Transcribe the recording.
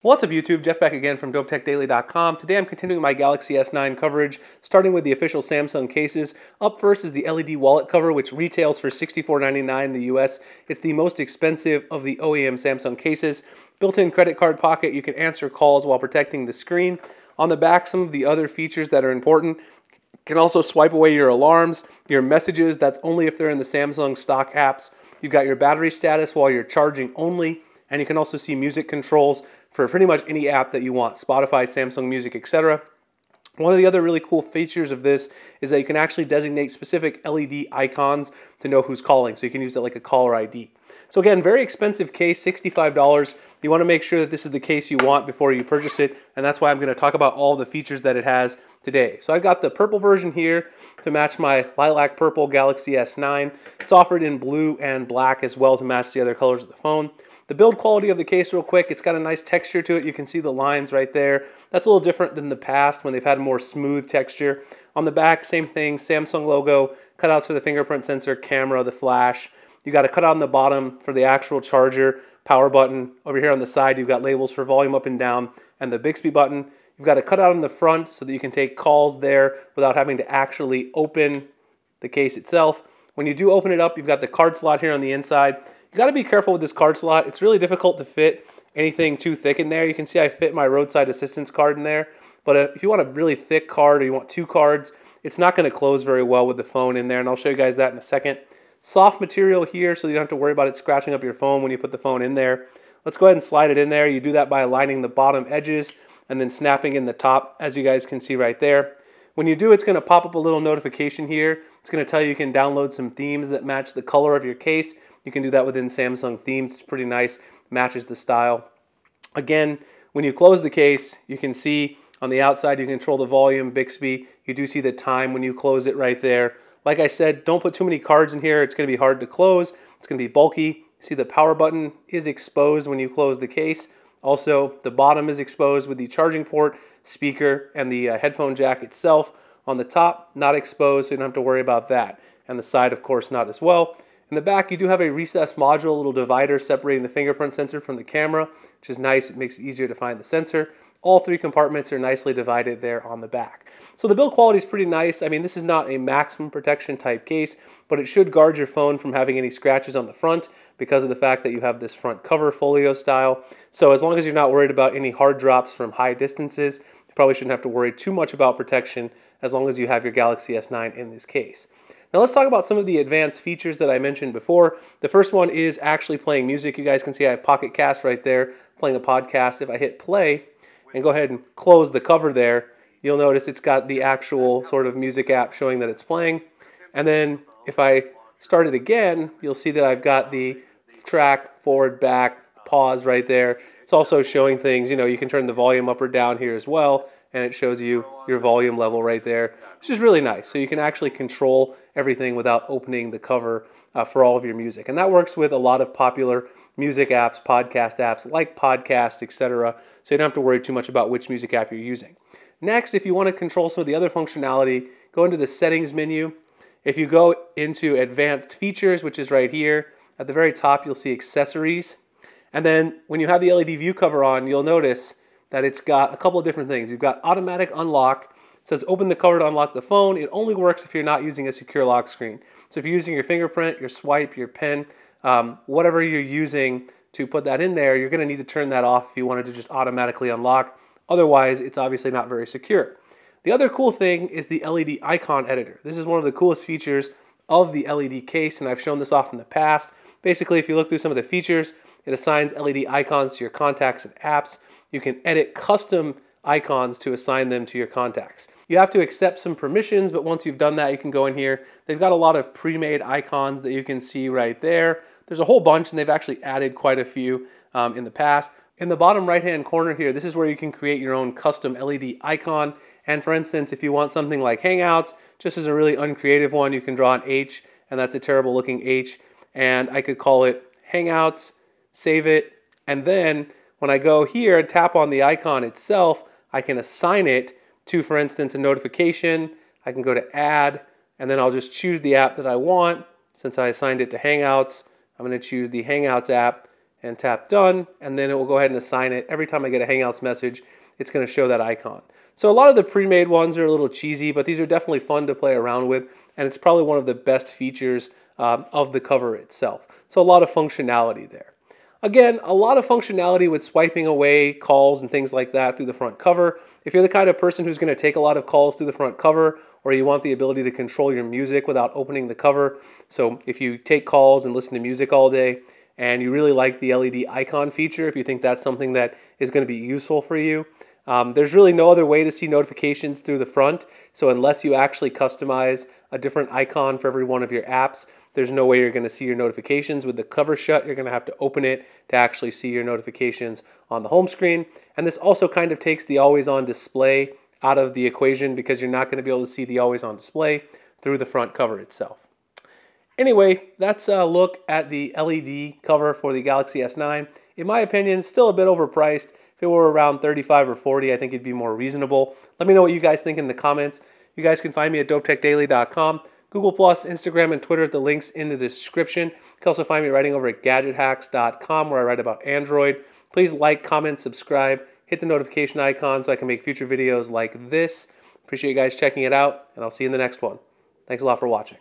What's up YouTube, Jeff back again from DopeTechDaily.com. Today I'm continuing my Galaxy S9 coverage, starting with the official Samsung cases. Up first is the LED wallet cover, which retails for $64.99 in the US. It's the most expensive of the OEM Samsung cases. Built-in credit card pocket, you can answer calls while protecting the screen. On the back, some of the other features that are important. You can also swipe away your alarms, your messages, that's only if they're in the Samsung stock apps. You've got your battery status while you're charging only, and you can also see music controls for pretty much any app that you want, Spotify, Samsung Music, etc. One of the other really cool features of this is that you can actually designate specific LED icons to know who's calling, so you can use it like a caller ID. So again, very expensive case, $65. You want to make sure that this is the case you want before you purchase it, and that's why I'm going to talk about all the features that it has today. So I've got the purple version here to match my lilac purple Galaxy S9. It's offered in blue and black as well to match the other colors of the phone. The build quality of the case real quick, it's got a nice texture to it. You can see the lines right there. That's a little different than the past when they've had a more smooth texture. On the back, same thing, Samsung logo, cutouts for the fingerprint sensor, camera, the flash. You got a cutout on the bottom for the actual charger, power button. Over here on the side, you've got labels for volume up and down and the Bixby button. You've got a cutout on the front so that you can take calls there without having to actually open the case itself. When you do open it up, you've got the card slot here on the inside. You got to be careful with this card slot. It's really difficult to fit anything too thick in there. You can see I fit my roadside assistance card in there, but if you want a really thick card or you want two cards, it's not going to close very well with the phone in there, and I'll show you guys that in a second. Soft material here so you don't have to worry about it scratching up your phone when you put the phone in there. Let's go ahead and slide it in there. You do that by aligning the bottom edges and then snapping in the top, as you guys can see right there. When you do, it's going to pop up a little notification here. It's going to tell you can download some themes that match the color of your case. You can do that within Samsung themes. It's pretty nice, matches the style. Again, when you close the case, you can see on the outside you control the volume, Bixby. You do see the time when you close it right there. Like I said, don't put too many cards in here. It's going to be hard to close. It's going to be bulky. See, the power button is exposed when you close the case. Also, the bottom is exposed with the charging port, speaker, and the headphone jack itself. On the top, not exposed, so you don't have to worry about that. And the side, of course, not as well. In the back, you do have a recessed module, a little divider separating the fingerprint sensor from the camera, which is nice. It makes it easier to find the sensor. All three compartments are nicely divided there on the back. So the build quality is pretty nice. I mean, this is not a maximum protection type case, but it should guard your phone from having any scratches on the front because of the fact that you have this front cover folio style. So as long as you're not worried about any hard drops from high distances, you probably shouldn't have to worry too much about protection as long as you have your Galaxy S9 in this case. Now let's talk about some of the advanced features that I mentioned before. The first one is actually playing music. You guys can see I have Pocket Cast right there, playing a podcast. If I hit play and go ahead and close the cover there, you'll notice it's got the actual sort of music app showing that it's playing. And then if I start it again, you'll see that I've got the track, forward, back, pause right there. It's also showing things, you can turn the volume up or down here as well, and it shows you your volume level right there, which is really nice. So you can actually control everything without opening the cover for all of your music. And that works with a lot of popular music apps, podcast apps like Podcast, etc. So you don't have to worry too much about which music app you're using. Next, if you want to control some of the other functionality, go into the settings menu. If you go into advanced features, which is right here, at the very top you'll see accessories. And then when you have the LED view cover on, you'll notice that it's got a couple of different things. You've got automatic unlock. It says open the cover to unlock the phone. It only works if you're not using a secure lock screen. So if you're using your fingerprint, your swipe, your pen, whatever you're using to put that in there, you're going to need to turn that off if you wanted to just automatically unlock. Otherwise, it's obviously not very secure. The other cool thing is the LED icon editor. This is one of the coolest features of the LED case, and I've shown this off in the past. Basically, if you look through some of the features, it assigns LED icons to your contacts and apps. You can edit custom icons to assign them to your contacts. You have to accept some permissions, but once you've done that, you can go in here. They've got a lot of pre-made icons that you can see right there. There's a whole bunch, and they've actually added quite a few in the past. In the bottom right-hand corner here, this is where you can create your own custom LED icon. And for instance, if you want something like Hangouts, just as a really uncreative one, you can draw an H, and that's a terrible looking H. And I could call it Hangouts, save it, and then when I go here and tap on the icon itself, I can assign it to, for instance, a notification. I can go to add, and then I'll just choose the app that I want. Since I assigned it to Hangouts, I'm going to choose the Hangouts app, and tap done, and then it will go ahead and assign it. Every time I get a Hangouts message, it's going to show that icon. So a lot of the pre-made ones are a little cheesy, but these are definitely fun to play around with, and it's probably one of the best features of the cover itself. So a lot of functionality there. Again, a lot of functionality with swiping away calls and things like that through the front cover. If you're the kind of person who's going to take a lot of calls through the front cover, or you want the ability to control your music without opening the cover, so if you take calls and listen to music all day, and you really like the LED icon feature, if you think that's something that is going to be useful for you, there's really no other way to see notifications through the front. So unless you actually customize a different icon for every one of your apps, there's no way you're going to see your notifications. With the cover shut, you're going to have to open it to actually see your notifications on the home screen. And this also kind of takes the always on display out of the equation, because you're not going to be able to see the always on display through the front cover itself. Anyway, that's a look at the LED cover for the Galaxy S9. In my opinion, still a bit overpriced. If it were around 35 or 40, I think it'd be more reasonable. Let me know what you guys think in the comments. You guys can find me at dopetechdaily.com, Google+, Instagram, and Twitter. The link's in the description. You can also find me writing over at gadgethacks.com, where I write about Android. Please like, comment, subscribe, hit the notification icon so I can make future videos like this. Appreciate you guys checking it out, and I'll see you in the next one. Thanks a lot for watching.